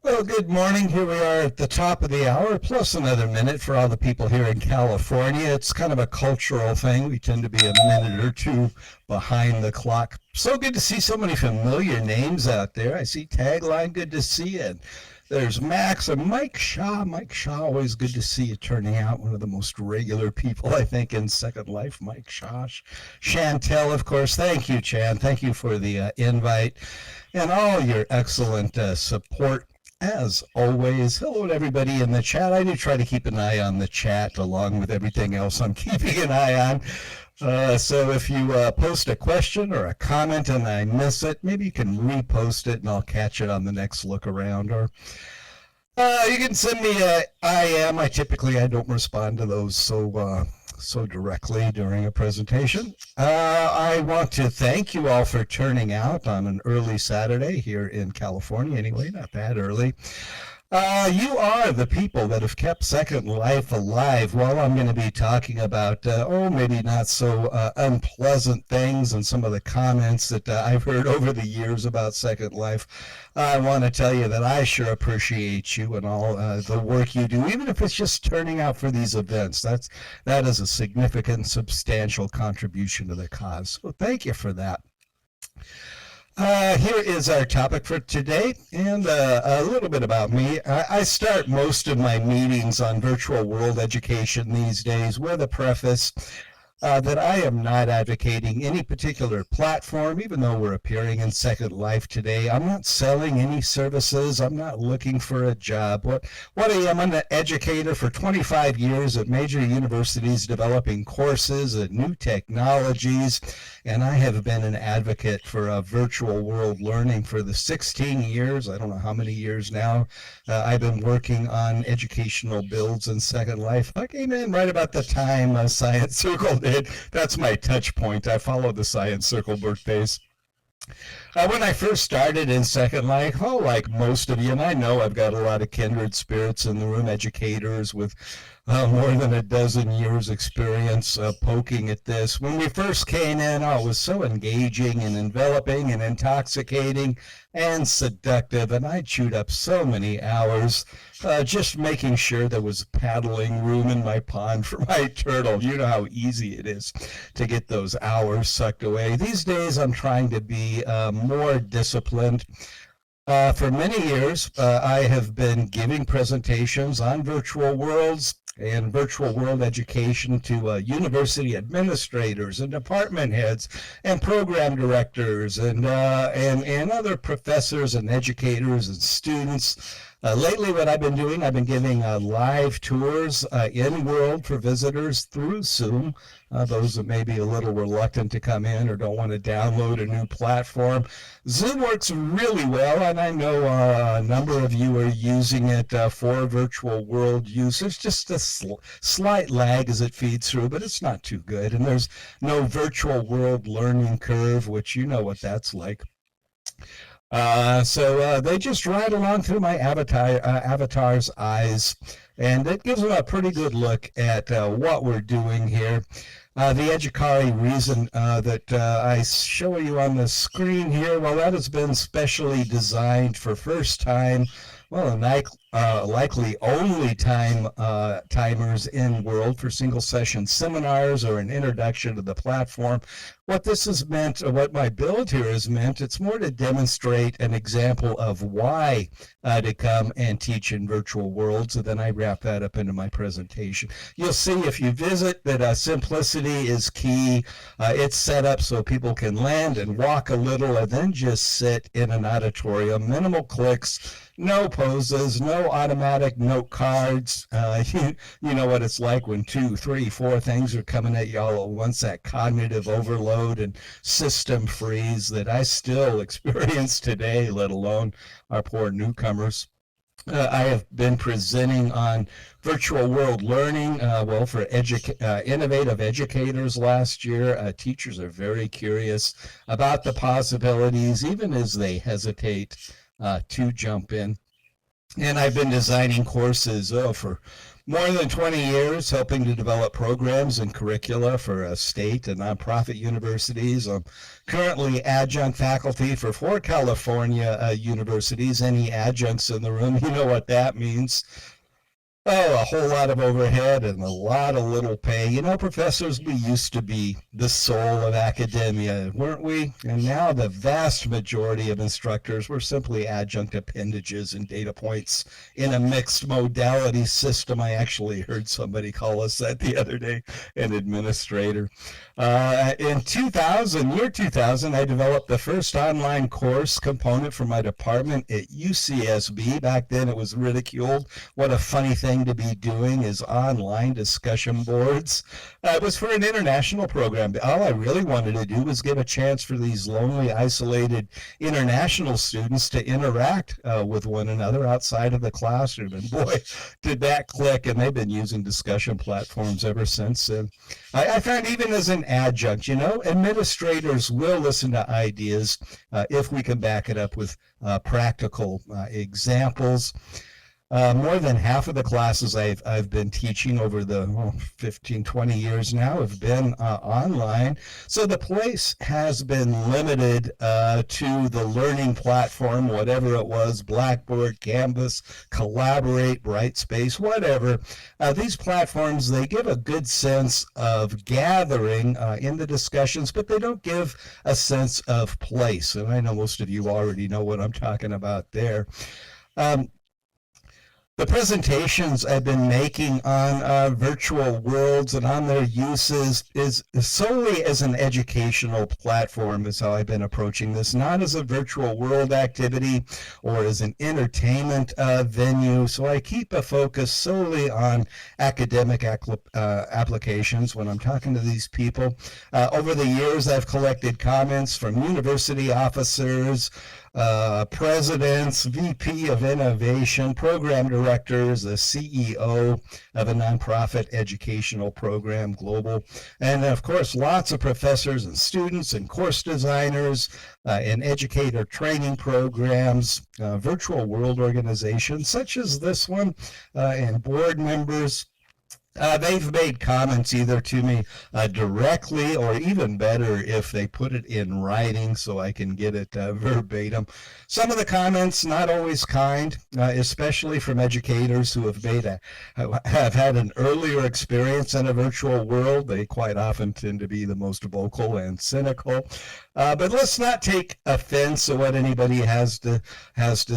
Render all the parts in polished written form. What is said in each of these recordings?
Well, good morning. Here we are at the top of the hour, plus another minute for all the people here in California. It's kind of a cultural thing. We tend to be a minute or two behind the clock. So good to see so many familiar names out there. I see Tagline, good to see you. And there's Max and Mike Shaw. Mike Shaw, always good to see you turning out. One of the most regular people, I think, in Second Life, Mike Shaw. Chantel, of course. Thank you, Chan. Thank you for the invite and all your excellent support. As always, hello to everybody in the chat. I do try to keep an eye on the chat along with everything else I'm keeping an eye on. So if you post a question or a comment and I miss it, maybe you can repost it and I'll catch it on the next look around. Or you can send me a IM. I don't respond to those so directly during a presentation. I want to thank you all for turning out on an early Saturday here in California. Anyway, not that early. You are the people that have kept Second Life alive. Well, I'm going to be talking about, maybe not so unpleasant things and some of the comments that I've heard over the years about Second Life. I want to tell you that I sure appreciate you and all the work you do, even if it's just turning out for these events. That is a significant, substantial contribution to the cause. So thank you for that. Here is our topic for today, and a little bit about me. I start most of my meetings on virtual world education these days with a preface that I am not advocating any particular platform, even though we're appearing in Second Life today. I'm not selling any services. I'm not looking for a job. What I am, I'm an educator for 25 years at major universities developing courses and new technologies, and I have been an advocate for virtual world learning for the 16 years. I don't know how many years now. I've been working on educational builds in Second Life. I came in right about the time Science Circle did. That's my touch point. I follow the Science Circle birthdays. When I first started in Second Life, like most of you, and I know I've got a lot of kindred spirits in the room, educators with more than a dozen years experience poking at this. When we first came in, it was so engaging and enveloping and intoxicating and seductive, and I chewed up so many hours just making sure there was paddling room in my pond for my turtle. You know how easy it is to get those hours sucked away. These days, I'm trying to be more disciplined. For many years, I have been giving presentations on virtual worlds and virtual world education to university administrators and department heads and program directors and other professors and educators and students. Lately, what I've been doing, I've been giving live tours in-world for visitors through Zoom. Those that may be a little reluctant to come in or don't want to download a new platform. Zoom works really well, and I know a number of you are using it for virtual world use. There's just a slight lag as it feeds through, but it's not too good. And there's no virtual world learning curve, which you know what that's like. So they just ride along through my avatar's eyes, and it gives them a pretty good look at what we're doing here. The Educare reason that I show you on the screen here, well, that has been specially designed for first time, well, likely only timers in world for single session seminars or an introduction to the platform. What this has meant, or what my build here has meant, it's more to demonstrate an example of why to come and teach in virtual worlds, and then I wrap that up into my presentation. You'll see if you visit that simplicity is key. It's set up so people can land and walk a little and then just sit in an auditorium, minimal clicks, no poses, no automatic note cards. You know what it's like when 2, 3, 4 things are coming at you all at once, that cognitive overload and system freeze that I still experience today, let alone our poor newcomers. I have been presenting on virtual world learning, for innovative educators last year. Teachers are very curious about the possibilities, even as they hesitate to jump in. And I've been designing courses for more than 20 years, helping to develop programs and curricula for state and nonprofit universities. I'm currently adjunct faculty for 4 California universities. Any adjuncts in the room, you know what that means. Oh, a whole lot of overhead and a lot of little pay. You know, professors, we used to be the soul of academia, weren't we? And now the vast majority of instructors were simply adjunct appendages and data points in a mixed modality system. I actually heard somebody call us that the other day, an administrator. In 2000, I developed the first online course component for my department at UCSB. Back then it was ridiculed. What a funny thing to be doing is online discussion boards. It was for an international program. All I really wanted to do was give a chance for these lonely, isolated international students to interact with one another outside of the classroom. And boy, did that click. And they've been using discussion platforms ever since. And I found even as an adjunct, you know, administrators will listen to ideas if we can back it up with practical examples. More than half of the classes I've been teaching over the 15, 20 years now have been online. So the place has been limited to the learning platform, whatever it was, Blackboard, Canvas, Collaborate, Brightspace, whatever. These platforms, they give a good sense of gathering in the discussions, but they don't give a sense of place. And I know most of you already know what I'm talking about there. The presentations I've been making on virtual worlds and on their uses is solely as an educational platform is how I've been approaching this, not as a virtual world activity or as an entertainment venue. So I keep a focus solely on academic applications when I'm talking to these people. Over the years, I've collected comments from university officers, presidents, VP of innovation, program directors, the CEO of a nonprofit educational program, global, and of course, lots of professors and students and course designers and educator training programs, virtual world organizations such as this one, and board members. They've made comments either to me directly or even better if they put it in writing so I can get it verbatim. Some of the comments not always kind, especially from educators who have had an earlier experience in a virtual world. They quite often tend to be the most vocal and cynical. But let's not take offense at what anybody has to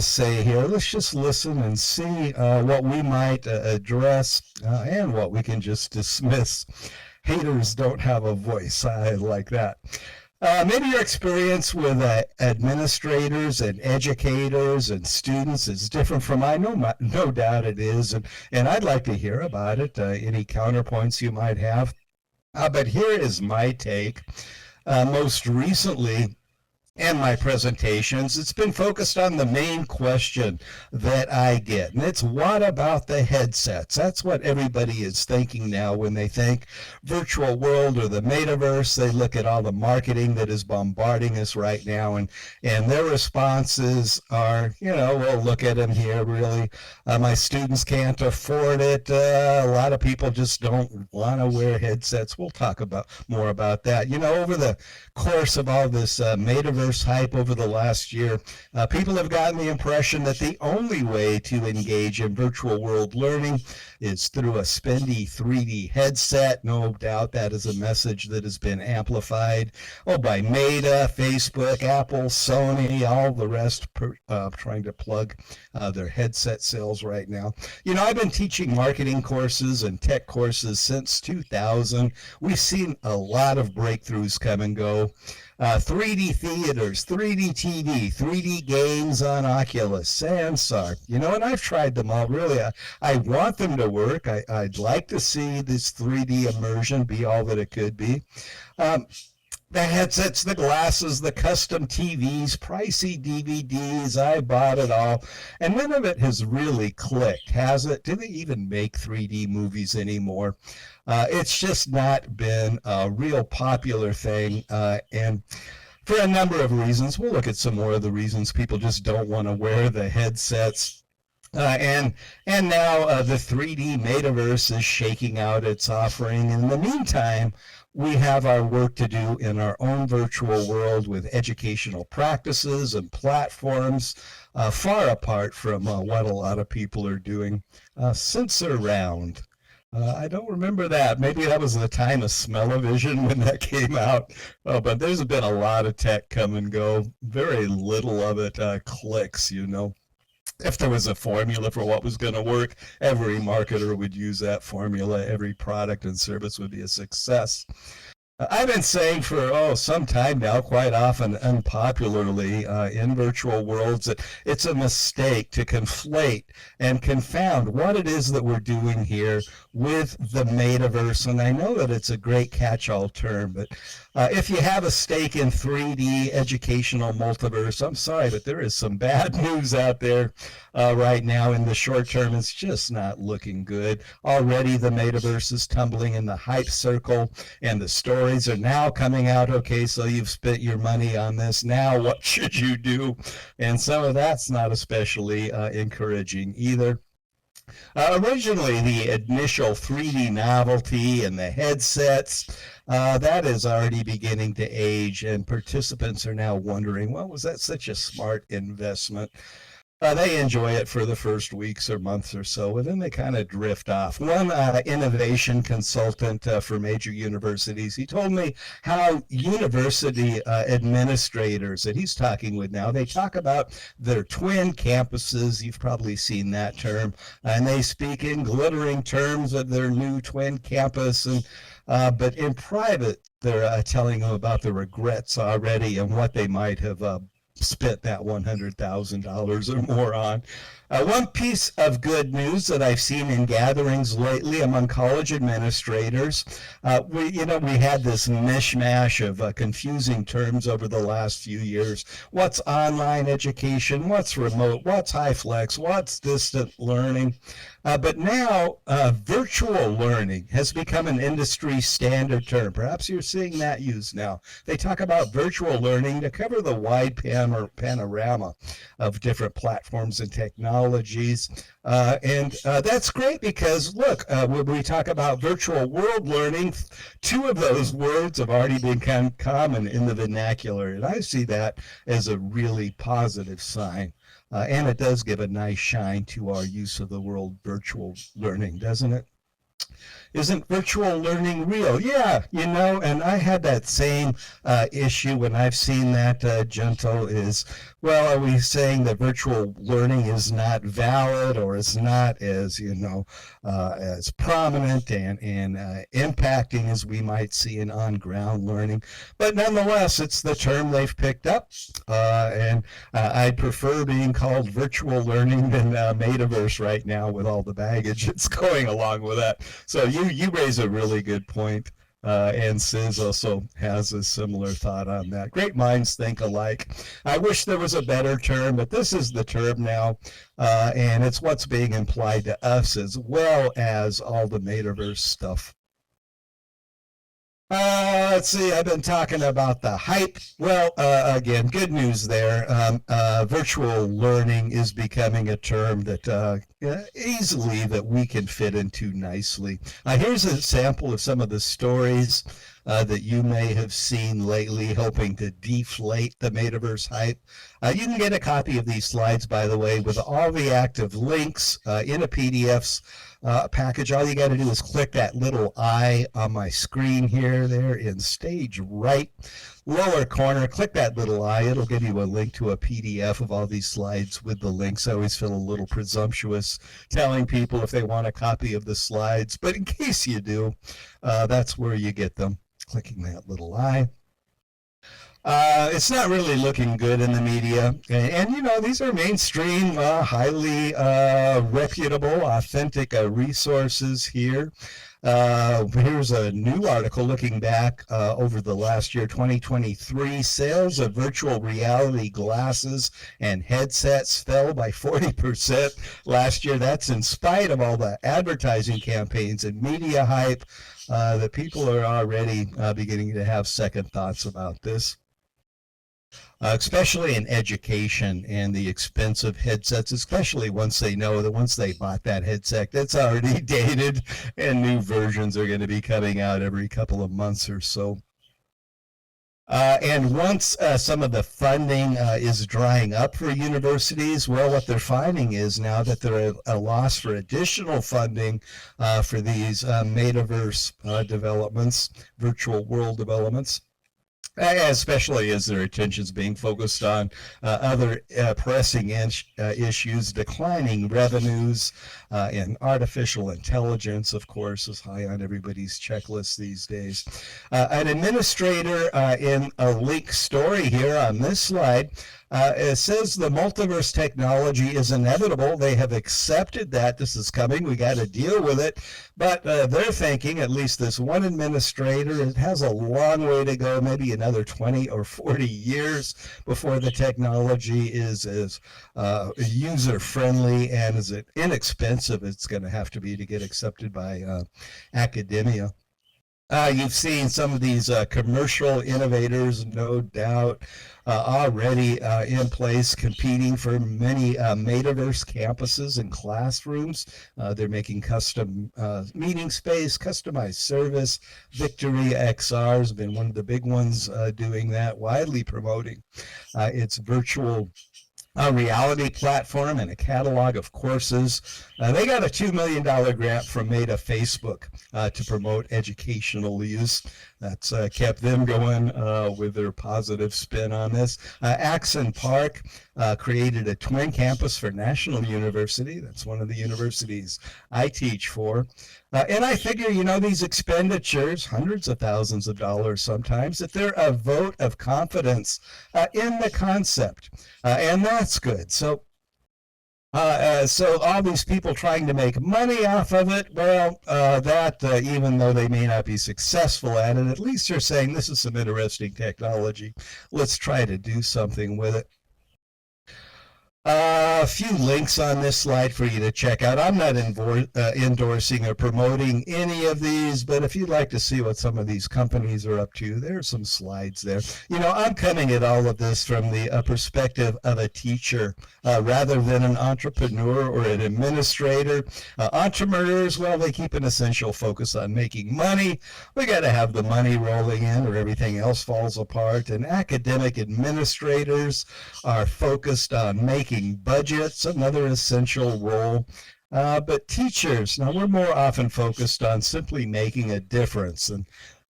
say here. Let's just listen and see what we might address and what we can just dismiss. Haters don't have a voice. I like that. Maybe your experience with administrators and educators and students is different from mine. No doubt it is. And I'd like to hear about it, any counterpoints you might have. But here is my take. Most recently, in my presentations, it's been focused on the main question that I get, and it's what about the headsets? That's what everybody is thinking now when they think virtual world or the metaverse. They look at all the marketing that is bombarding us right now, and their responses are, you know, well, look at them here, really. My students can't afford it. A lot of people just don't want to wear headsets. We'll talk more about that. You know, over the course of all this metaverse hype over the last year, people have gotten the impression that the only way to engage in virtual world learning is through a spendy 3D headset. No doubt that is a message that has been amplified by Meta, Facebook, Apple, Sony, all the rest trying to plug their headset sales right now. You know, I've been teaching marketing courses and tech courses since 2000. We've seen a lot of breakthroughs come and go. 3D theaters, 3D TV, 3D games on Oculus, Samsung, you know, and I've tried them all. Really, I want them to work. I'd like to see this 3D immersion be all that it could be. The headsets, the glasses, the custom TVs, pricey DVDs, I bought it all. And none of it has really clicked, has it? Do they even make 3D movies anymore? It's just not been a real popular thing. And for a number of reasons, we'll look at some more of the reasons people just don't want to wear the headsets. And now the 3D Metaverse is shaking out its offering. In the meantime, we have our work to do in our own virtual world with educational practices and platforms far apart from what a lot of people are doing. Sensor Round. I don't remember that. Maybe that was the time of Smell-O-Vision when that came out. But there's been a lot of tech come and go. Very little of it clicks. If there was a formula for what was going to work, every marketer would use that formula. Every product and service would be a success. I've been saying for some time now, quite often unpopularly in virtual worlds, that it's a mistake to conflate and confound what it is that we're doing here with the metaverse. And I know that it's a great catch-all term, but if you have a stake in 3D educational multiverse, I'm sorry, but there is some bad news out there right now. In the short term, it's just not looking good. Already the metaverse is tumbling in the hype circle, and the stories are now coming out. Okay, so you've spent your money on this. Now what should you do? And some of that's not especially encouraging either. Originally, the initial 3D novelty and the headsets, that is already beginning to age, and participants are now wondering, well, was that such a smart investment? They enjoy it for the first weeks or months or so, and then they kind of drift off. One innovation consultant for major universities, he told me how university administrators that he's talking with now, they talk about their twin campuses. You've probably seen that term, and they speak in glittering terms of their new twin campus. And but in private, they're telling them about the regrets already and what they might have spent that $100,000 or more on. One piece of good news that I've seen in gatherings lately among college administrators, we had this mishmash of confusing terms over the last few years. What's online education? What's remote? What's high flex? What's distant learning? But now virtual learning has become an industry standard term. Perhaps you're seeing that used now. They talk about virtual learning to cover the wide panorama of different platforms and technologies. And that's great because, look, when we talk about virtual world learning, two of those words have already become common in the vernacular. And I see that as a really positive sign. And it does give a nice shine to our use of the word virtual learning, doesn't it? Isn't virtual learning real? Yeah, and I had that same issue when I've seen that, Gento, is, well, are we saying that virtual learning is not valid or is not as, as prominent and impacting as we might see in on-ground learning? But nonetheless, it's the term they've picked up, and I'd prefer being called virtual learning than metaverse right now with all the baggage that's going along with that. So you raise a really good point, and Sis also has a similar thought on that. Great minds think alike. I wish there was a better term, but this is the term now, and it's what's being implied to us as well as all the metaverse stuff. Let's see, I've been talking about the hype. Well, again, good news there. Virtual learning is becoming a term that easily that we can fit into nicely. Here's a sample of some of the stories that you may have seen lately, hoping to deflate the metaverse hype. You can get a copy of these slides, by the way, with all the active links in a PDF's package. All you got to do is click that little eye on my screen here, there in stage right lower corner. Click that little eye. It'll give you a link to a PDF of all these slides with the links. I always feel a little presumptuous telling people if they want a copy of the slides, but in case you do, that's where you get them. Clicking that little eye. It's not really looking good in the media. And these are mainstream, highly reputable, authentic resources here. Here's a new article looking back over the last year, 2023. Sales of virtual reality glasses and headsets fell by 40% last year. That's in spite of all the advertising campaigns and media hype. The people are already beginning to have second thoughts about this. especially in education and the expensive headsets, especially once they know that once they bought that headset, it's already dated and new versions are going to be coming out every couple of months or so. And once some of the funding is drying up for universities, well, what they're finding is now that they're at a loss for additional funding for these metaverse developments, virtual world developments, especially as their attention is being focused on other pressing issues, declining revenues, and artificial intelligence, of course, is high on everybody's checklist these days. An administrator in a link story here on this slide, it says the multiverse technology is inevitable. They have accepted that this is coming. We got to deal with it. But they're thinking, at least this one administrator, it has a long way to go, maybe another 20 or 40 years before the technology is as user-friendly and as inexpensive it's going to have to be to get accepted by academia. You've seen some of these commercial innovators, no doubt, already in place competing for many metaverse campuses and classrooms. They're making custom meeting space, customized service. Victory XR has been one of the big ones doing that, widely promoting its virtual reality platform and a catalog of courses. They got a $2 million grant from Meta Facebook to promote educational use. That's kept them going with their positive spin on this. Axon Park created a twin campus for National University. That's one of the universities I teach for. And I figure, you know, these expenditures, hundreds of thousands of dollars sometimes, that they're a vote of confidence in the concept. And that's good. So all these people trying to make money off of it, well, even though they may not be successful at it, at least they're saying this is some interesting technology. Let's try to do something with it. A few links on this slide for you to check out. I'm not endorsing or promoting any of these, but if you'd like to see what some of these companies are up to, there's some slides there. You know, I'm coming at all of this from the perspective of a teacher rather than an entrepreneur or an administrator. Entrepreneurs, well, they keep an essential focus on making money. We got to have the money rolling in or everything else falls apart. And academic administrators are focused on making budgets, another essential role. But teachers, now we're more often focused on simply making a difference. And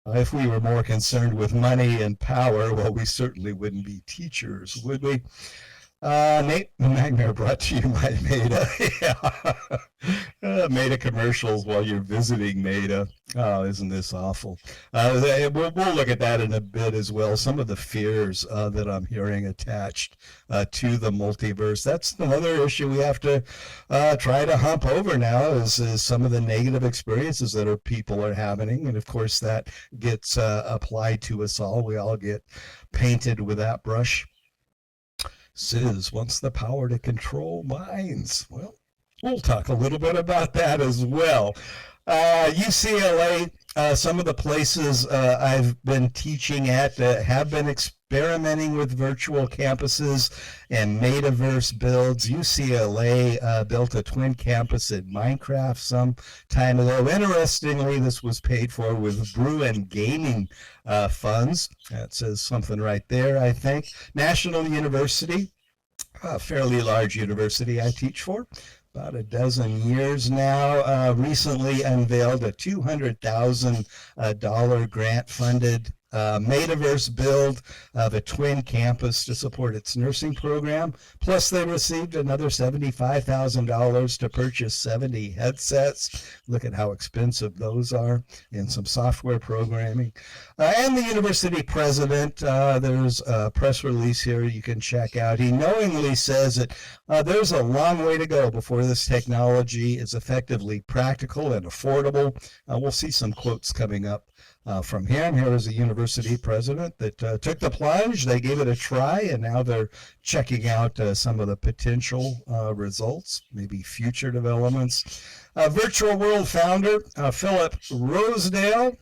if we were more concerned with money and power, well, we certainly wouldn't be teachers, would we? Nate, the Nightmare brought to you by Meta. Meta commercials while you're visiting Meta. Oh, isn't this awful? We'll look at that in a bit as well. Some of the fears that I'm hearing attached to the multiverse. That's another issue we have to try to hump over now is some of the negative experiences that people are having. And of course, that gets applied to us all. We all get painted with that brush. Sis wants the power to control minds. Well, we'll talk a little bit about that as well. UCLA, some of the places I've been teaching at have been experimenting with virtual campuses and metaverse builds. UCLA built a twin campus in Minecraft some time ago. Interestingly, this was paid for with brew and gaming funds. That says something right there, I think. National University, a fairly large university I teach for, about a dozen years now, recently unveiled a $200,000 grant-funded metaverse build of a twin campus to support its nursing program. Plus, they received another $75,000 to purchase 70 headsets. Look at how expensive those are, and some software programming. And the university president, there's a press release here you can check out. He knowingly says that there's a long way to go before this technology is effectively practical and affordable. We'll see some quotes coming up from him. Here is a university president that took the plunge. They gave it a try, and now they're checking out some of the potential results, maybe future developments. Virtual World founder Philip Rosedale,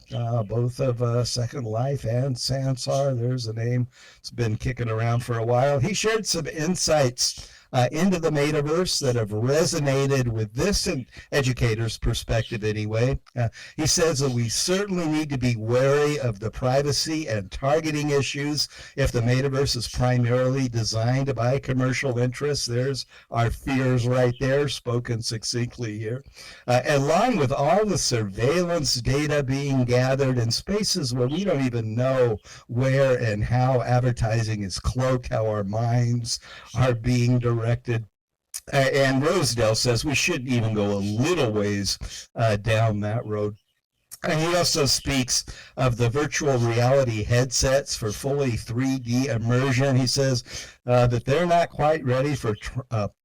both of Second Life and Sansar. There's a name that's been kicking around for a while. He shared some insights into the metaverse that have resonated with this educator's perspective anyway. He says that we certainly need to be wary of the privacy and targeting issues if the metaverse is primarily designed by commercial interests. There's our fears right there, spoken succinctly here. Along with all the surveillance data being gathered in spaces where we don't even know where and how advertising is cloaked, how our minds are being directed. And Rosedale says we shouldn't even go a little ways down that road. And he also speaks of the virtual reality headsets for fully 3D immersion. He says that they're not quite ready for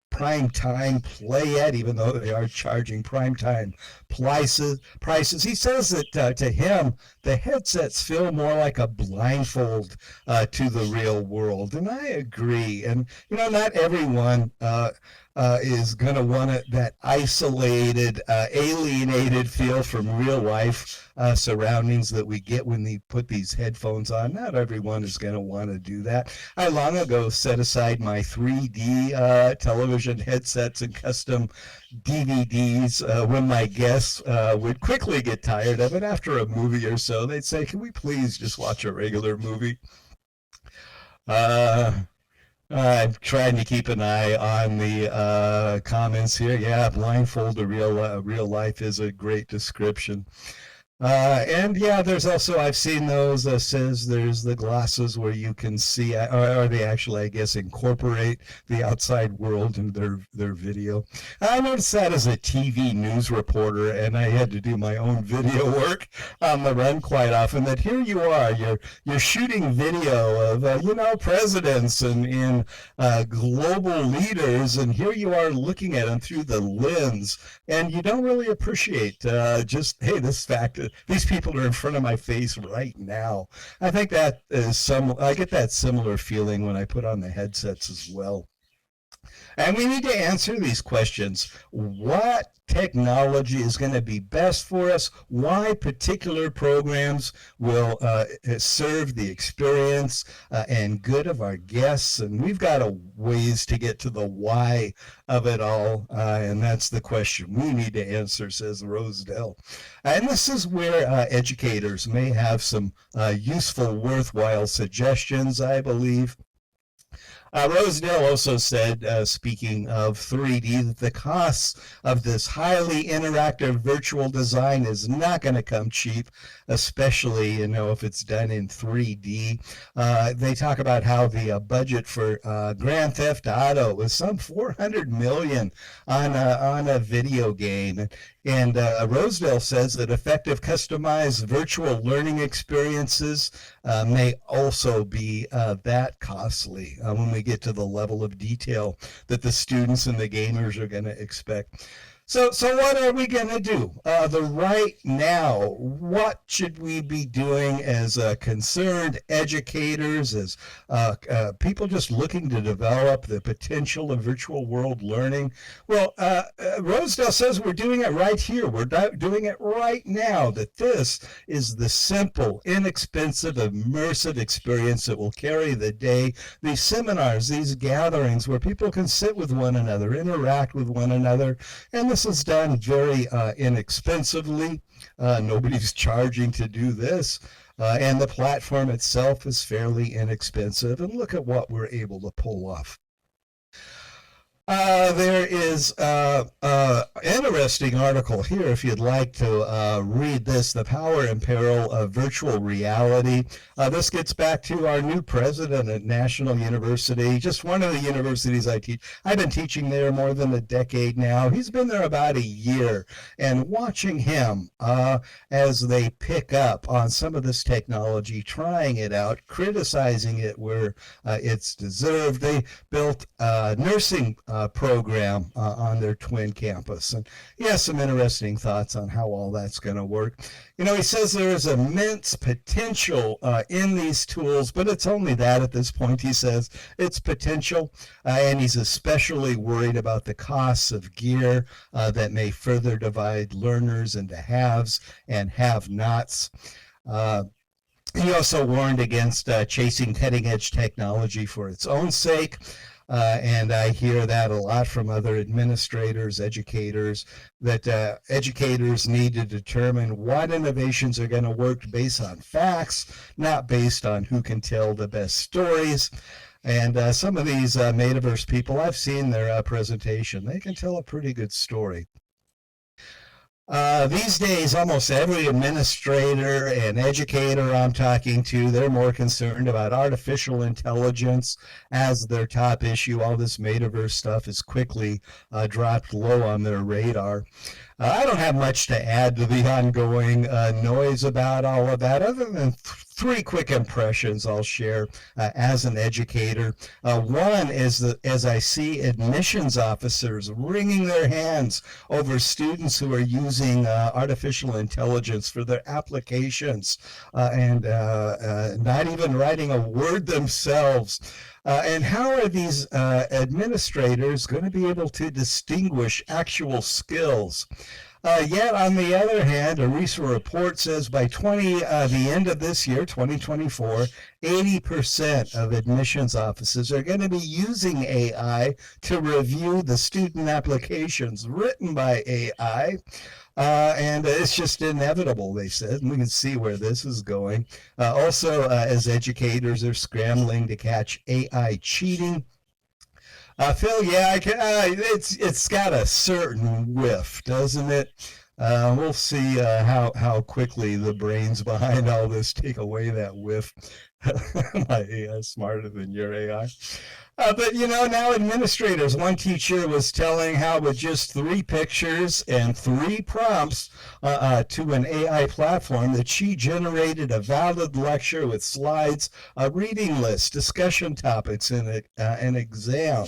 prime time play yet, even though they are charging prime time prices. He says that to him, the headsets feel more like a blindfold to the real world. And I agree. And, not everyone is going to want that isolated, alienated feel from real life surroundings that we get when they put these headphones on. Not everyone is going to want to do that. I long ago set aside my 3D television headsets and custom DVDs when my guests would quickly get tired of it. After a movie or so, they'd say, "Can we please just watch a regular movie?" I'm trying to keep an eye on the comments here. Yeah, blindfold to real life is a great description. And yeah, there's also, I've seen those, says there's the glasses where you can see, or they actually, I guess, incorporate the outside world into their video. I noticed that as a TV news reporter, and I had to do my own video work on the run quite often, that here you are, you're shooting video of, presidents and global leaders, and here you are looking at them through the lens, and you don't really appreciate just, hey, this fact, these people are in front of my face right now. I think that is I get that similar feeling when I put on the headsets as well. And we need to answer these questions. What technology is going to be best for us? Why particular programs will serve the experience and good of our guests? And we've got a ways to get to the why of it all. And that's the question we need to answer, says Rosedale. And this is where educators may have some useful, worthwhile suggestions, I believe. Rosedale also said, speaking of 3D, that the costs of this highly interactive virtual design is not going to come cheap, especially, if it's done in 3D. They talk about how the budget for Grand Theft Auto was some $400 million on a video game. And Rosedale says that effective customized virtual learning experiences may also be that costly when we get to the level of detail that the students and the gamers are going to expect. So what are we going to do? Right now, what should we be doing as concerned educators, as people just looking to develop the potential of virtual world learning? Well, Rosedale says we're doing it right here. We're doing it right now, that this is the simple, inexpensive, immersive experience that will carry the day. These seminars, these gatherings where people can sit with one another, interact with one another, and this is done very inexpensively. Nobody's charging to do this. And the platform itself is fairly inexpensive. And look at what we're able to pull off. There is an interesting article here if you'd like to read this, The Power and Peril of Virtual Reality. This gets back to our new president at National University, just one of the universities I teach. I've been teaching there more than a decade now. He's been there about a year, and watching him as they pick up on some of this technology, trying it out, criticizing it where it's deserved. They built nursing program on their twin campus. And he has some interesting thoughts on how all that's going to work. You know, he says there is immense potential in these tools, but it's only that at this point. He says it's potential, and he's especially worried about the costs of gear that may further divide learners into haves and have-nots. He also warned against chasing cutting-edge technology for its own sake. And I hear that a lot from other administrators, educators, that educators need to determine what innovations are going to work based on facts, not based on who can tell the best stories. And some of these Metaverse people, I've seen their presentation. They can tell a pretty good story. These days, almost every administrator and educator I'm talking to, they're more concerned about artificial intelligence as their top issue. All this Metaverse stuff is quickly dropped low on their radar. I don't have much to add to the ongoing noise about all of that, other than three quick impressions I'll share as an educator. One is that as I see admissions officers wringing their hands over students who are using artificial intelligence for their applications and not even writing a word themselves. And how are these administrators going to be able to distinguish actual skills? Yet, on the other hand, a recent report says by the end of this year, 2024, 80% of admissions offices are going to be using AI to review the student applications written by AI. And it's just inevitable, they said, and we can see where this is going. Also, as educators are scrambling to catch AI cheating, Phil, yeah, it's got a certain whiff, doesn't it? We'll see how quickly the brains behind all this take away that whiff. My AI is smarter than your AI. But, you know, now administrators, one teacher was telling how with just 3 pictures and 3 prompts to an AI platform that she generated a valid lecture with slides, a reading list, discussion topics, and an exam.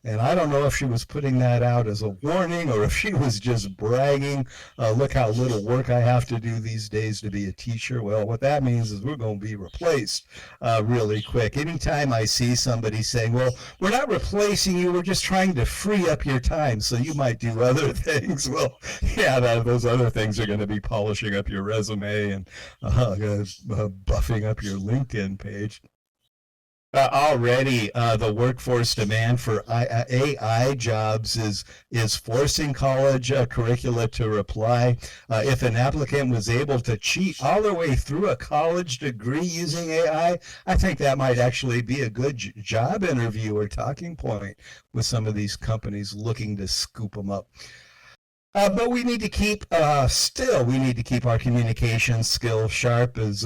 And I don't know if she was putting that out as a warning or if she was just bragging. Look how little work I have to do these days to be a teacher. Well, what that means is we're going to be replaced really quick. Anytime I see somebody saying, well, we're not replacing you, we're just trying to free up your time so you might do other things. Well, yeah, those other things are going to be polishing up your resume and buffing up your LinkedIn page. Already, the workforce demand for AI jobs is forcing college curricula to reply. If an applicant was able to cheat all the way through a college degree using AI, I think that might actually be a good job interview or talking point with some of these companies looking to scoop them up. But we need to keep, we need to keep our communication skills sharp, as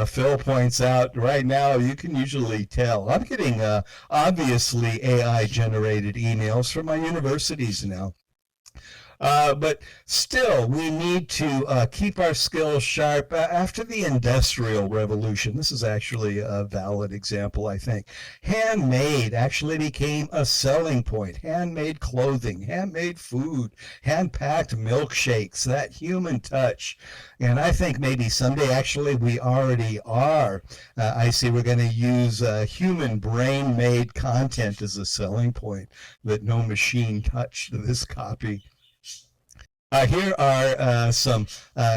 Phil points out. Right now, you can usually tell. I'm getting, obviously, AI-generated emails from my universities now. But still, we need to keep our skills sharp. After the Industrial Revolution, this is actually a valid example, I think. Handmade actually became a selling point. Handmade clothing, handmade food, hand-packed milkshakes, that human touch. And I think maybe someday, actually, we already are. I see we're going to use human brain-made content as a selling point that no machine touched this copy. Here are some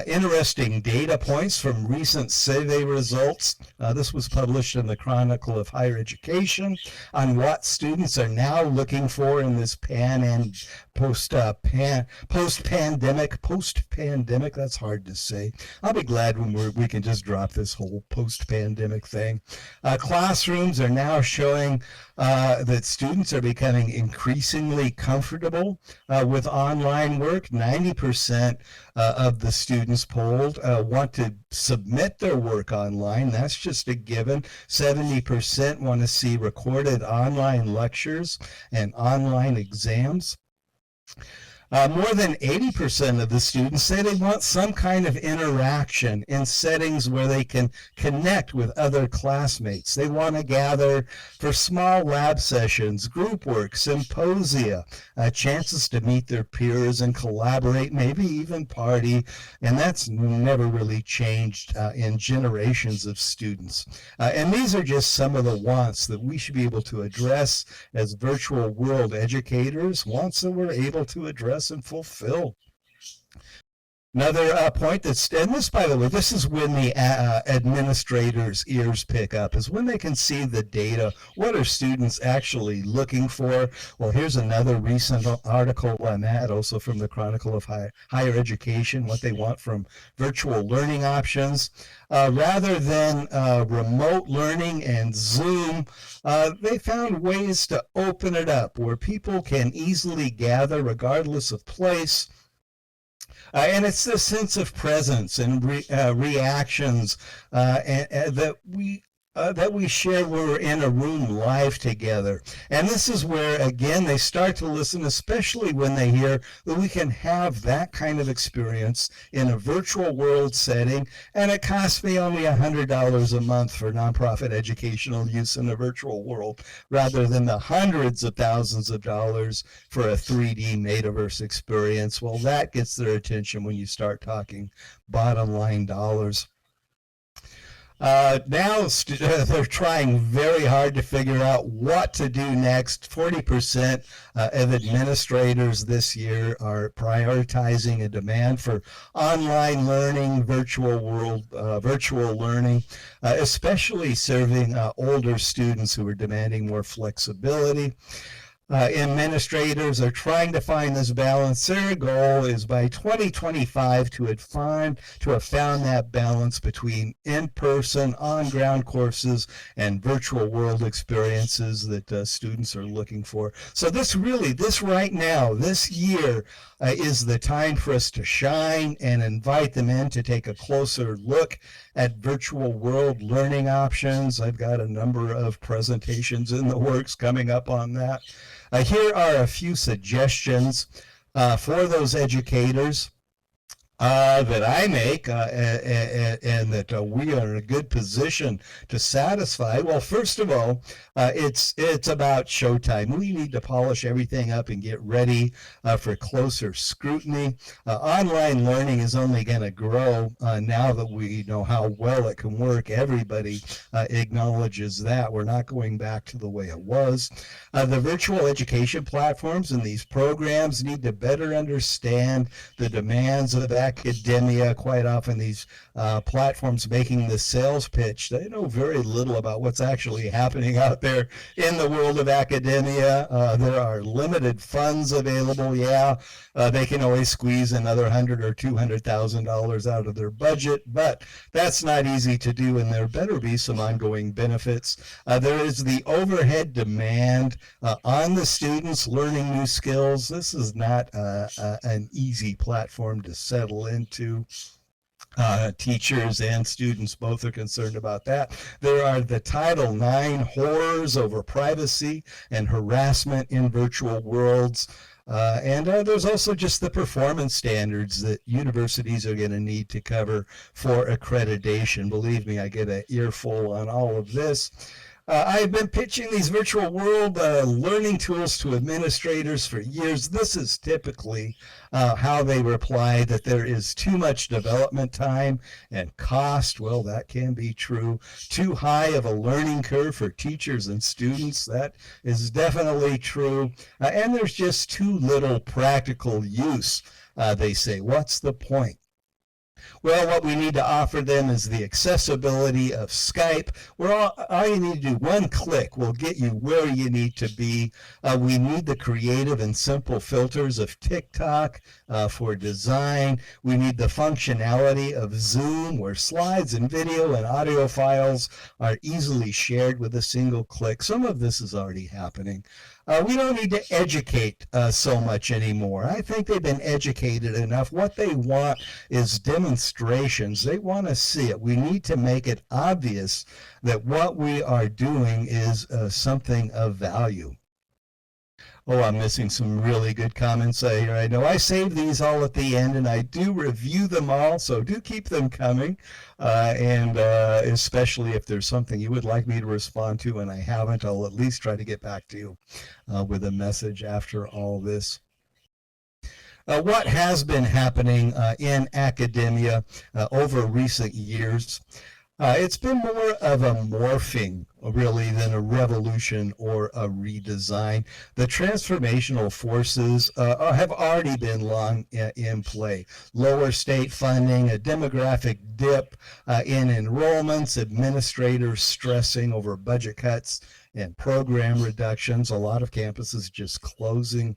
interesting data points from recent survey results. This was published in the Chronicle of Higher Education on what students are now looking for in this post-pandemic, that's hard to say. I'll be glad when we can just drop this whole post-pandemic thing. Classrooms are now showing that students are becoming increasingly comfortable with online work. 90% of the students polled want to submit their work online. That's just a given. 70% want to see recorded online lectures and online exams. More than 80% of the students say they want some kind of interaction in settings where they can connect with other classmates. They want to gather for small lab sessions, group work, symposia, chances to meet their peers and collaborate, maybe even party. And that's never really changed in generations of students. And these are just some of the wants that we should be able to address as virtual world educators, wants that we're able to address and fulfill. Another point that's, and this, by the way, this is when the administrators' ears pick up, is when they can see the data. What are students actually looking for? Well, here's another recent article on that, also from the Chronicle of Higher Education, what they want from virtual learning options. Rather than remote learning and Zoom, they found ways to open it up where people can easily gather regardless of place. And it's the sense of presence and reactions that we share when we're in a room live together. And this is where, again, they start to listen, especially when they hear that we can have that kind of experience in a virtual world setting, and it costs me only $100 a month for nonprofit educational use in the virtual world, rather than the hundreds of thousands of dollars for a 3D metaverse experience. Well, that gets their attention when you start talking bottom line dollars. Now they're trying very hard to figure out what to do next. 40% of administrators this year are prioritizing a demand for online learning, virtual learning, especially serving older students who are demanding more flexibility. Administrators are trying to find this balance. Their goal is by 2025 to have found that balance between in-person, on-ground courses and virtual world experiences that students are looking for. So this right now, this year, is the time for us to shine and invite them in to take a closer look at virtual world learning options. I've got a number of presentations in the works coming up on that. Here are a few suggestions for those educators that I make and that we are in a good position to satisfy. Well, first of all, it's about showtime. We need to polish everything up and get ready for closer scrutiny. Online learning is only going to grow now that we know how well it can work. Everybody acknowledges that. We're not going back to the way it was. The virtual education platforms and these programs need to better understand the demands of academia. Quite often these platforms making the sales pitch, they know very little about what's actually happening out there in the world of academia. There are limited funds available. They can always squeeze another $100,000 or $200,000 out of their budget, but that's not easy to do, and there better be some ongoing benefits. There is the overhead demand on the students learning new skills. This is not an easy platform to settle into. Teachers and students both are concerned about that. There are the Title IX horrors over privacy and harassment in virtual worlds. And there's also just the performance standards that universities are going to need to cover for accreditation. Believe me, I get an earful on all of this. I've been pitching these virtual world learning tools to administrators for years. This is typically how they reply, that there is too much development time and cost. Well, that can be true. Too high of a learning curve for teachers and students. That is definitely true. And there's just too little practical use, they say. What's the point? Well, what we need to offer them is the accessibility of Skype, where all you need to do, one click will get you where you need to be. We need the creative and simple filters of TikTok for design. We need the functionality of Zoom, where slides and video and audio files are easily shared with a single click. Some of this is already happening. We don't need to educate so much anymore. I think they've been educated enough. What they want is demonstrations. They want to see it. We need to make it obvious that what we are doing is something of value. Oh, I'm missing some really good comments here. I know I save these all at the end, and I do review them all, so do keep them coming. And especially if there's something you would like me to respond to and I haven't, I'll at least try to get back to you with a message after all this. What has been happening in academia over recent years? It's been more of a morphing, really, than a revolution or a redesign. The transformational forces have already been long in play. Lower state funding, a demographic dip in enrollments, administrators stressing over budget cuts and program reductions, a lot of campuses just closing.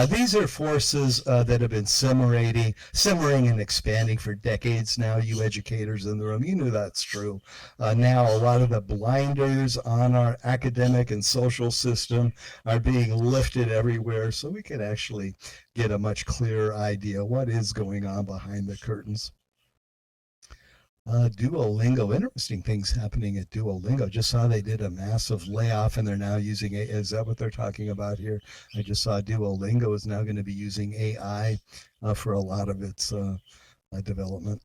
These are forces that have been simmering and expanding for decades now. You educators in the room, you knew that's true. Now a lot of the blinders on our academic and social system are being lifted everywhere, so we can actually get a much clearer idea what is going on behind the curtains. Duolingo, interesting things happening at Duolingo. Just saw they did a massive layoff and they're now using it. Is that what they're talking about here? I just saw Duolingo is now going to be using AI for a lot of its development.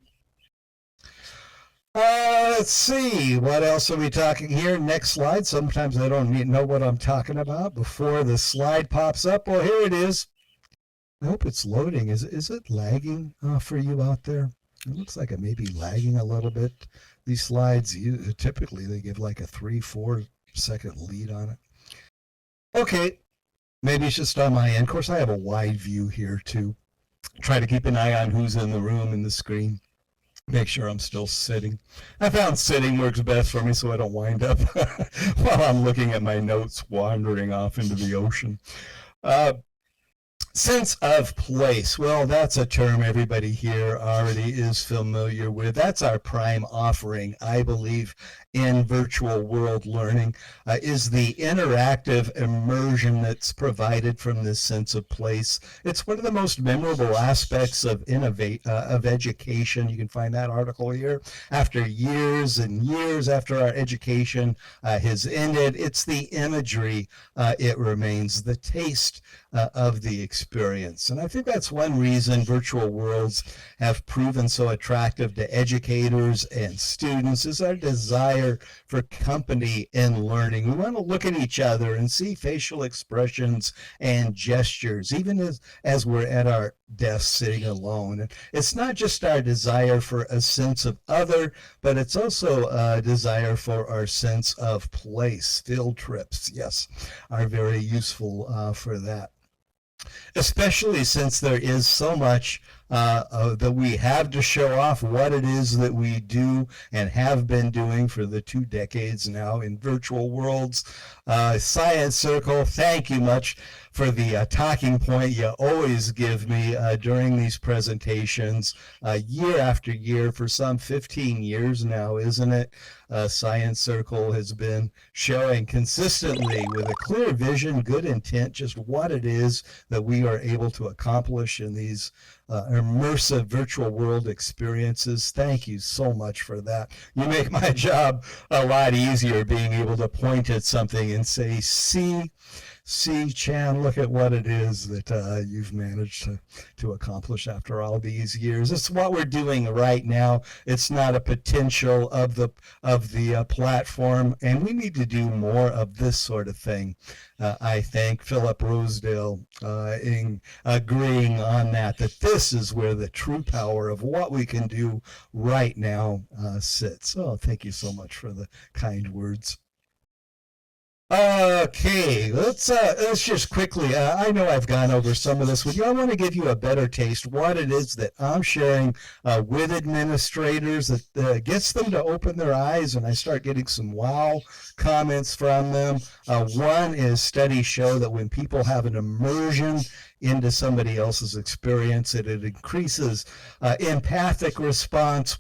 Let's see, what else are we talking here? Next slide. Sometimes I don't know what I'm talking about before the slide pops up. Well, here it is. I hope it's loading. Is it lagging for you out there? It looks like it may be lagging a little bit. These slides, typically they give like a 3-4 second lead on it. Okay, maybe it's just on my end. Of course, I have a wide view here too. Try to keep an eye on who's in the room and the screen. Make sure I'm still sitting. I found sitting works best for me so I don't wind up while I'm looking at my notes wandering off into the ocean. Sense of place. Well, that's a term everybody here already is familiar with. That's our prime offering, I believe, in virtual world learning, is the interactive immersion that's provided from this sense of place. It's one of the most memorable aspects of education. You can find that article here. After years and years after our education has ended, it's the imagery, it remains, the taste of the experience. And I think that's one reason virtual worlds have proven so attractive to educators and students, is our desire for company and learning. We want to look at each other and see facial expressions and gestures, even as we're at our desk sitting alone. And it's not just our desire for a sense of other, but it's also a desire for our sense of place. Field trips, yes, are very useful for that. Especially since there is so much that we have to show off what it is that we do and have been doing for the 2 decades now in virtual worlds. Science Circle, thank you much for the talking point you always give me during these presentations year after year for some 15 years now, isn't it? Science Circle has been showing consistently with a clear vision, good intent, just what it is that we are able to accomplish in these immersive virtual world experiences. Thank you so much for that. You make my job a lot easier being able to point at something and say, see, Chan, look at what it is that you've managed to accomplish after all these years. It's what we're doing right now. It's not a potential of the platform, and we need to do more of this sort of thing. I thank Philip Rosedale in agreeing on that this is where the true power of what we can do right now sits. Oh, thank you so much for the kind words. Okay, let's just quickly, I know I've gone over some of this with you. I want to give you a better taste what it is that I'm sharing with administrators that gets them to open their eyes, and I start getting some wow comments from them. One is studies show that when people have an immersion into somebody else's experience, and it increases empathic response.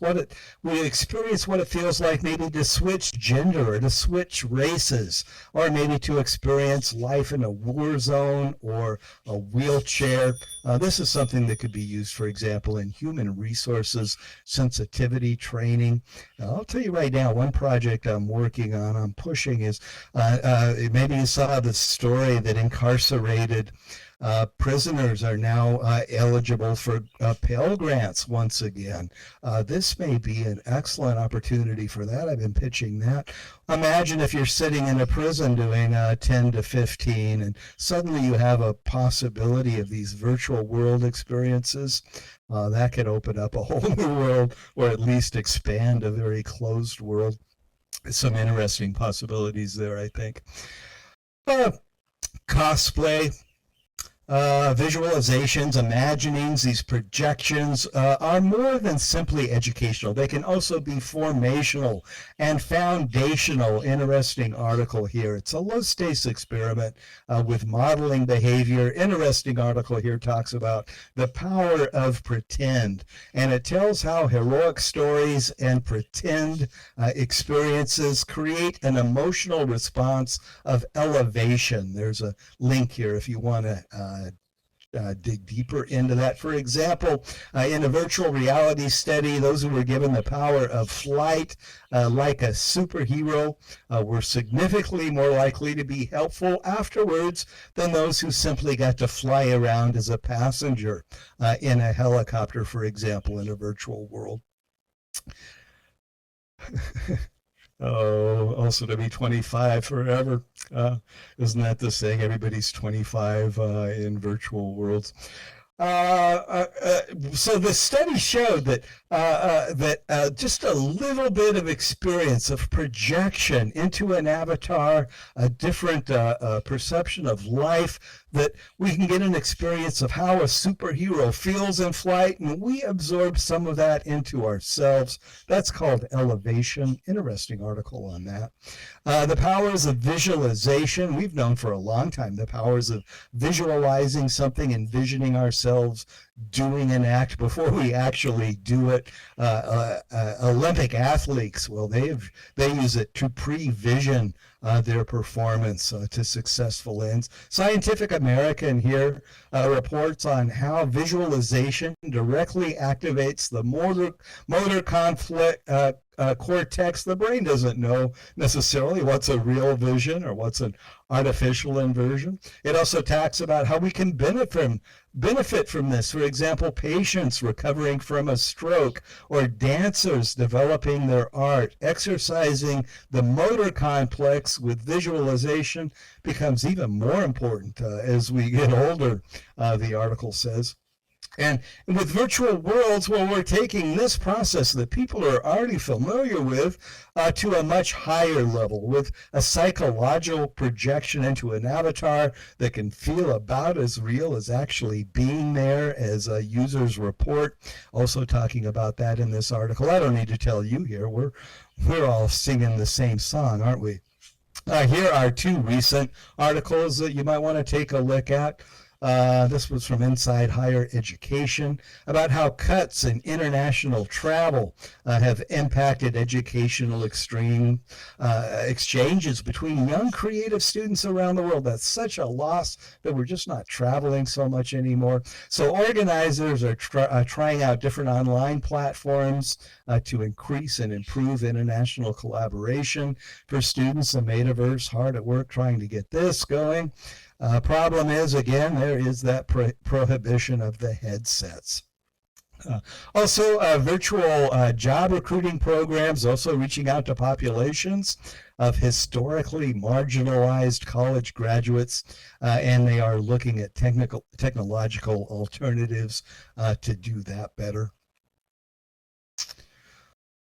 We experience what it feels like maybe to switch gender or to switch races, or maybe to experience life in a war zone or a wheelchair. This is something that could be used, for example, in human resources sensitivity training. I'll tell you right now, one project I'm working on, I'm pushing is, maybe you saw the story that incarcerated prisoners are now eligible for Pell Grants once again. This may be an excellent opportunity for that. I've been pitching that. Imagine if you're sitting in a prison doing 10 to 15 and suddenly you have a possibility of these virtual world experiences. That could open up a whole new world, or at least expand a very closed world. Some interesting possibilities there, I think. Cosplay. Visualizations, imaginings, these projections are more than simply educational. They can also be formational and foundational. Interesting article here. It's a low-stakes experiment with modeling behavior. Interesting article here talks about the power of pretend, and it tells how heroic stories and pretend experiences create an emotional response of elevation. There's a link here if you want to dig deeper into that. For example, in a virtual reality study, those who were given the power of flight like a superhero were significantly more likely to be helpful afterwards than those who simply got to fly around as a passenger in a helicopter, for example, in a virtual world. Oh, also to be 25 forever. Isn't that the saying? Everybody's 25 in virtual worlds. So the study showed that just a little bit of experience of projection into an avatar, a different perception of life, that we can get an experience of how a superhero feels in flight, and we absorb some of that into ourselves. That's called elevation. Interesting article on that. The powers of visualization. We've known for a long time the powers of visualizing something, envisioning ourselves doing an act before we actually do it. Olympic athletes, well, they use it to pre-vision their performance to successful ends. Scientific American here reports on how visualization directly activates the motor conflict cortex. The brain doesn't know necessarily what's a real vision or what's an artificial inversion. It also talks about how we can benefit from this. For example, patients recovering from a stroke, or dancers developing their art. Exercising the motor complex with visualization becomes even more important as we get older, the article says. And with virtual worlds, well, we're taking this process that people are already familiar with to a much higher level, with a psychological projection into an avatar that can feel about as real as actually being there, as users report. Also talking about that in this article. I don't need to tell you here. We're all singing the same song, aren't we? Here are two recent articles that you might want to take a look at. This was from Inside Higher Education, about how cuts in international travel have impacted educational exchanges between young creative students around the world. That's such a loss that we're just not traveling so much anymore. So organizers are trying out different online platforms to increase and improve international collaboration for students. The Metaverse, hard at work trying to get this going. Problem is, again, there is that prohibition of the headsets. Also, virtual job recruiting programs, also reaching out to populations of historically marginalized college graduates, and they are looking at technological alternatives to do that better.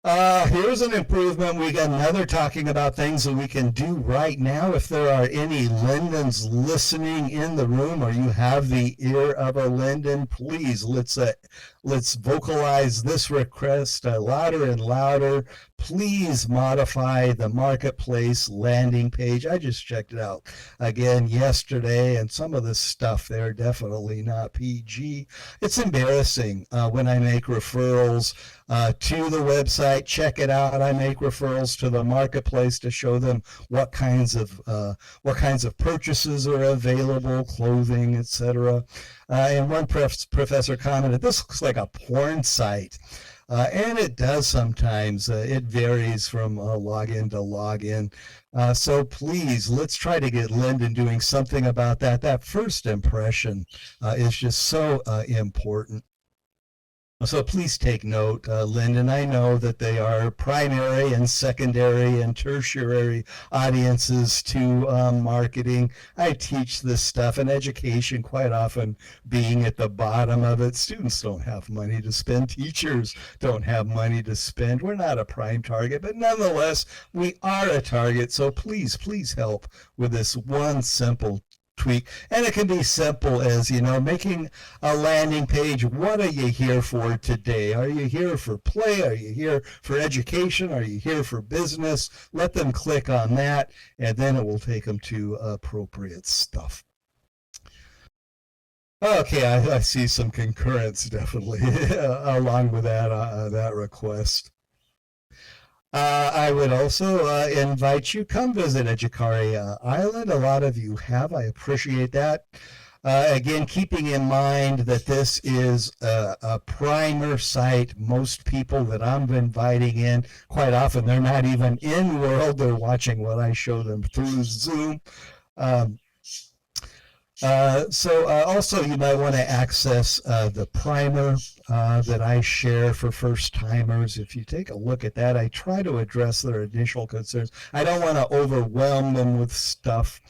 Here's an improvement. We got another talking about things that we can do right now. If there are any Lindens listening in the room, or you have the ear of a Linden, please let's vocalize this request louder and louder. Please modify the marketplace landing page. I just checked it out again yesterday, and some of the stuff there definitely not PG. It's embarrassing when I make referrals to the website. Check it out. I make referrals to the marketplace to show them what kinds of purchases are available, clothing, etc. And one professor commented, "This looks like a porn site." And it does sometimes. It varies from login to login. So please, let's try to get Linden doing something about that. That first impression is just so important. So please take note, Lyndon. I know that they are primary and secondary and tertiary audiences to marketing. I teach this stuff, and education quite often being at the bottom of it. Students don't have money to spend. Teachers don't have money to spend. We're not a prime target, but nonetheless, we are a target. So please, please help with this one simple tweak. And it can be simple as, making a landing page. What are you here for today? Are you here for play? Are you here for education? Are you here for business? Let them click on that, and then it will take them to appropriate stuff. Okay, I see some concurrence definitely along with that request. I would also invite you, come visit Educare Island. A lot of you have. I appreciate that. Again, keeping in mind that this is a primer site. Most people that I'm inviting in, quite often, they're not even in world. They're watching what I show them through Zoom. Also, you might want to access the primer that I share for first timers. If you take a look at that, I try to address their initial concerns. I don't want to overwhelm them with stuff.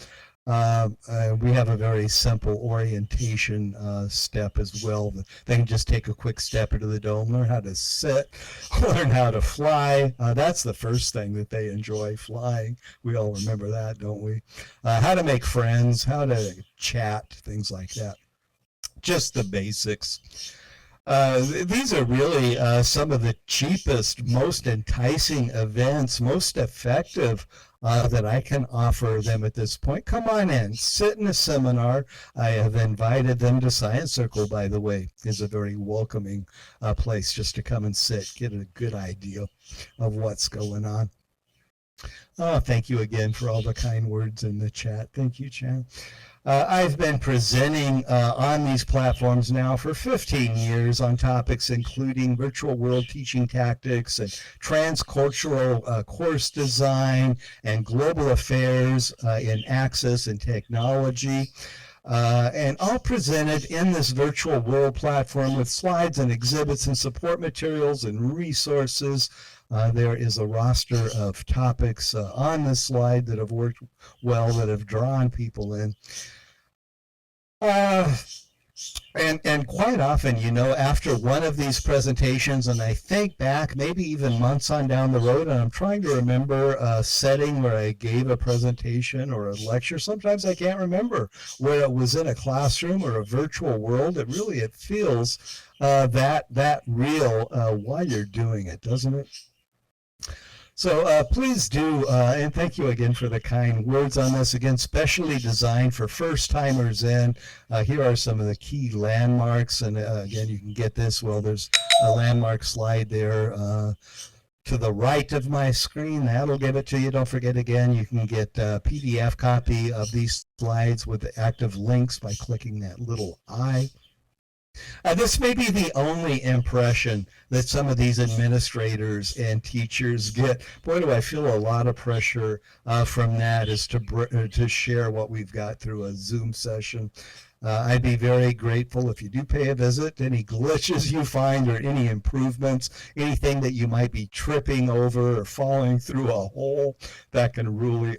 We have a very simple orientation step as well. They can just take a quick step into the dome, learn how to sit, learn how to fly. That's the first thing that they enjoy, flying. We all remember that, don't we? How to make friends, how to chat, things like that. Just the basics. These are really some of the cheapest, most enticing events, most effective that I can offer them at this point. Come on in, sit in a seminar. I have invited them to Science Circle, by the way. It's a very welcoming place just to come and sit, get a good idea of what's going on. Oh, thank you again for all the kind words in the chat. Thank you, Chan. I've been presenting on these platforms now for 15 years on topics including virtual world teaching tactics and transcultural course design and global affairs in access and technology. And all presented in this virtual world platform with slides and exhibits and support materials and resources. There is a roster of topics on this slide that have worked well, that have drawn people in. And quite often, after one of these presentations, and I think back maybe even months on down the road, and I'm trying to remember a setting where I gave a presentation or a lecture. Sometimes I can't remember where it was, in a classroom or a virtual world. It feels that real while you're doing it, doesn't it? So please do, and thank you again for the kind words on this. Again, specially designed for first-timers in. Here are some of the key landmarks, and again, you can get this. Well, there's a landmark slide there to the right of my screen. That'll give it to you. Don't forget, again, you can get a PDF copy of these slides with active links by clicking that little I. This may be the only impression that some of these administrators and teachers get. Boy, do I feel a lot of pressure from that, is to share what we've got through a Zoom session. I'd be very grateful if you do pay a visit. Any glitches you find or any improvements, anything that you might be tripping over or falling through a hole, that can really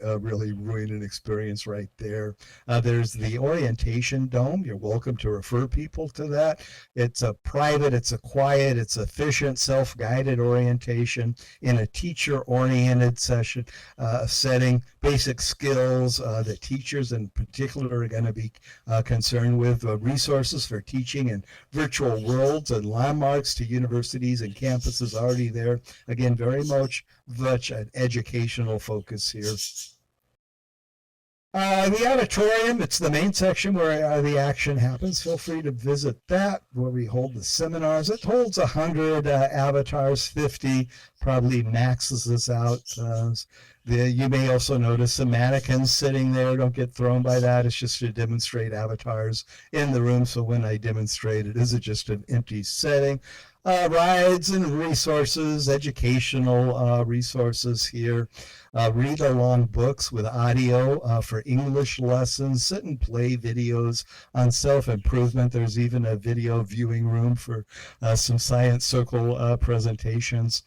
ruin an experience right there. There's the orientation dome. You're welcome to refer people to that. It's a private, it's a quiet, it's efficient, self-guided orientation in a teacher-oriented setting. Basic skills that teachers in particular are going to be concerned with, resources for teaching in virtual worlds and landmarks to universities and campuses already there. Again, very much an educational focus here. The auditorium, it's the main section where the action happens. Feel free to visit that, where we hold the seminars. It holds 100 avatars, 50 probably maxes this out. You may also notice some mannequins sitting there. Don't get thrown by that. It's just to demonstrate avatars in the room. So when I demonstrate, it isn't just an empty setting. Rides and resources, educational resources here. Read along books with audio for English lessons, sit and play videos on self-improvement. There's even a video viewing room for some science circle presentations.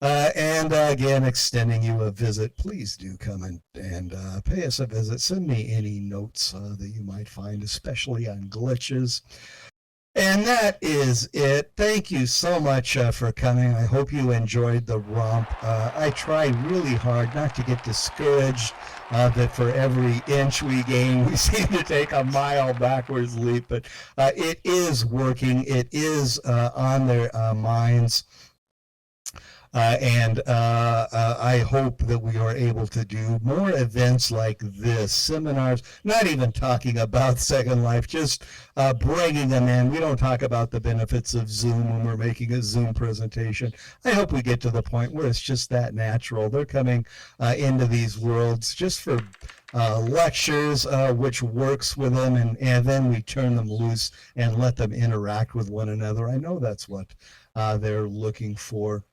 And again, extending you a visit. Please do come and pay us a visit. Send me any notes that you might find, especially on glitches. And that is it. Thank you so much for coming. I hope you enjoyed the romp. I try really hard not to get discouraged that for every inch we gain, we seem to take a mile backwards leap. But it is working. It is on their minds. And I hope that we are able to do more events like this, seminars, not even talking about Second Life, just bringing them in. We don't talk about the benefits of Zoom when we're making a Zoom presentation. I hope we get to the point where it's just that natural. They're coming into these worlds just for lectures, which works with them, and then we turn them loose and let them interact with one another. I know that's what they're looking for.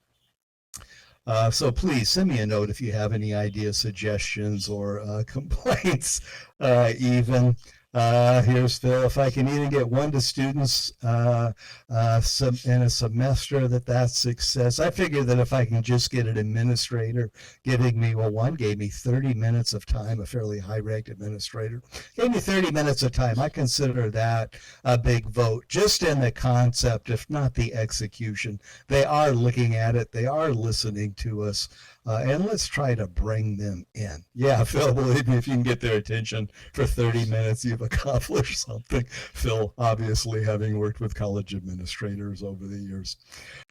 So please send me a note if you have any ideas, suggestions, or complaints even. Here's Phil. If I can even get one to students in a semester, that's success. I figure that if I can just get an administrator giving me, well, one gave me 30 minutes of time, a fairly high-ranked administrator, gave me 30 minutes of time. I consider that a big vote, just in the concept, if not the execution. They are looking at it. They are listening to us. And let's try to bring them in. Yeah, Phil, believe me, if you can get their attention for 30 minutes, you've accomplished something. Phil, obviously, having worked with college administrators over the years.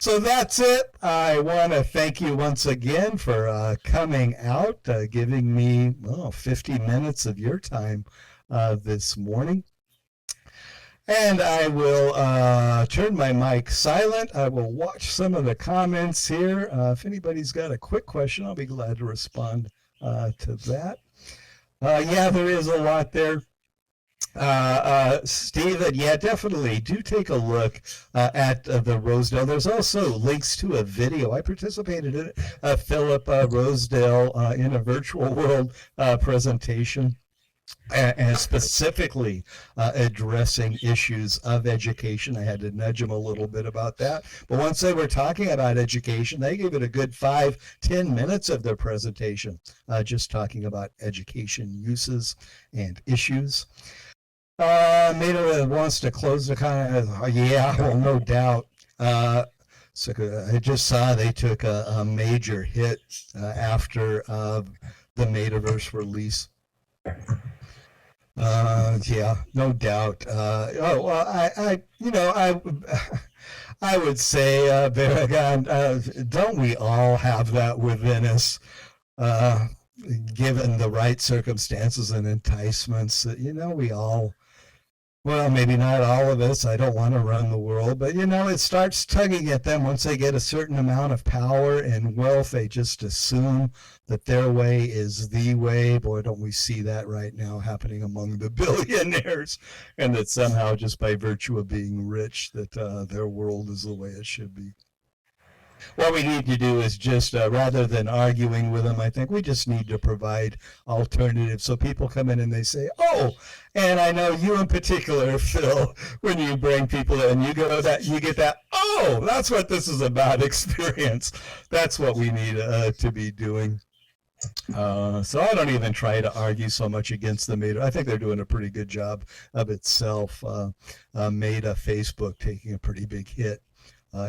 So that's it. I want to thank you once again for coming out, giving me 50 minutes of your time this morning. And I will turn my mic silent. I will watch some of the comments here. If anybody's got a quick question, I'll be glad to respond to that. Yeah, there is a lot there. Stephen, yeah, definitely do take a look at the Rosedale. There's also links to a video. I participated in it, Philip Rosedale in a virtual world presentation. And specifically addressing issues of education. I had to nudge them a little bit about that. But once they were talking about education, they gave it a good 5-10 minutes of their presentation, just talking about education uses and issues. Meta wants to close the comment. Yeah, well, no doubt. So I just saw they took a major hit after the Metaverse release. Yeah, no doubt. I would say, Baragon, don't we all have that within us, given the right circumstances and enticements? We all, well, maybe not all of us. I don't want to run the world, but it starts tugging at them once they get a certain amount of power and wealth. They just assume that their way is the way. Boy, don't we see that right now happening among the billionaires, and that somehow just by virtue of being rich that their world is the way it should be. What we need to do is just, rather than arguing with them, I think we just need to provide alternatives. So people come in and they say, oh, and I know you in particular, Phil, when you bring people in, you go that, you get that, oh, that's what this is about experience. That's what we need to be doing. So I don't even try to argue so much against the Meta. I think they're doing a pretty good job of itself. Meta, Facebook taking a pretty big hit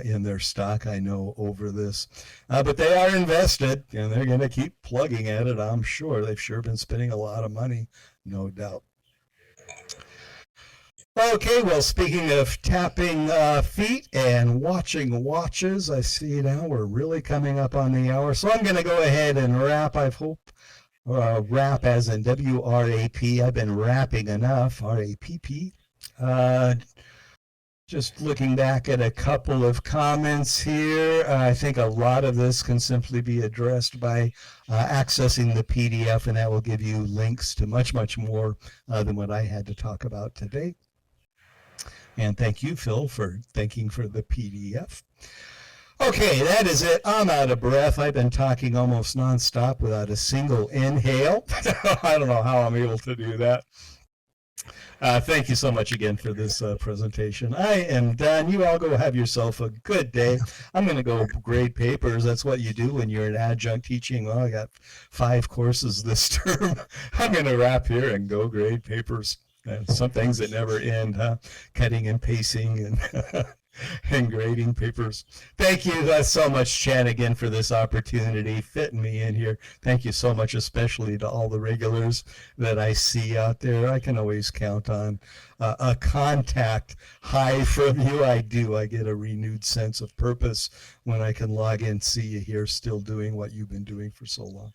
in their stock, I know, over this. But they are invested, and they're going to keep plugging at it, I'm sure. They've sure been spending a lot of money, no doubt. Okay, well, speaking of tapping feet and watching watches, I see now we're really coming up on the hour. So I'm going to go ahead and wrap, I hope. Wrap as in W-R-A-P. I've been rapping enough, R-A-P-P. Just looking back at a couple of comments here, I think a lot of this can simply be addressed by accessing the PDF, and that will give you links to much, much more than what I had to talk about today. And thank you, Phil, for thanking for the PDF. Okay, that is it. I'm out of breath. I've been talking almost nonstop without a single inhale. I don't know how I'm able to do that. Thank you so much again for this presentation. I am done. You all go have yourself a good day. I'm going to go grade papers. That's what you do when you're in adjunct teaching. Well, I got 5 courses this term. I'm going to wrap here and go grade papers. Some things that never end, huh? Cutting and pasting and and grading papers. Thank you so much, Chan, again for this opportunity, fitting me in here. Thank you so much, especially to all the regulars that I see out there. I can always count on a contact hi from you. I do. I get a renewed sense of purpose when I can log in, see you here still doing what you've been doing for so long.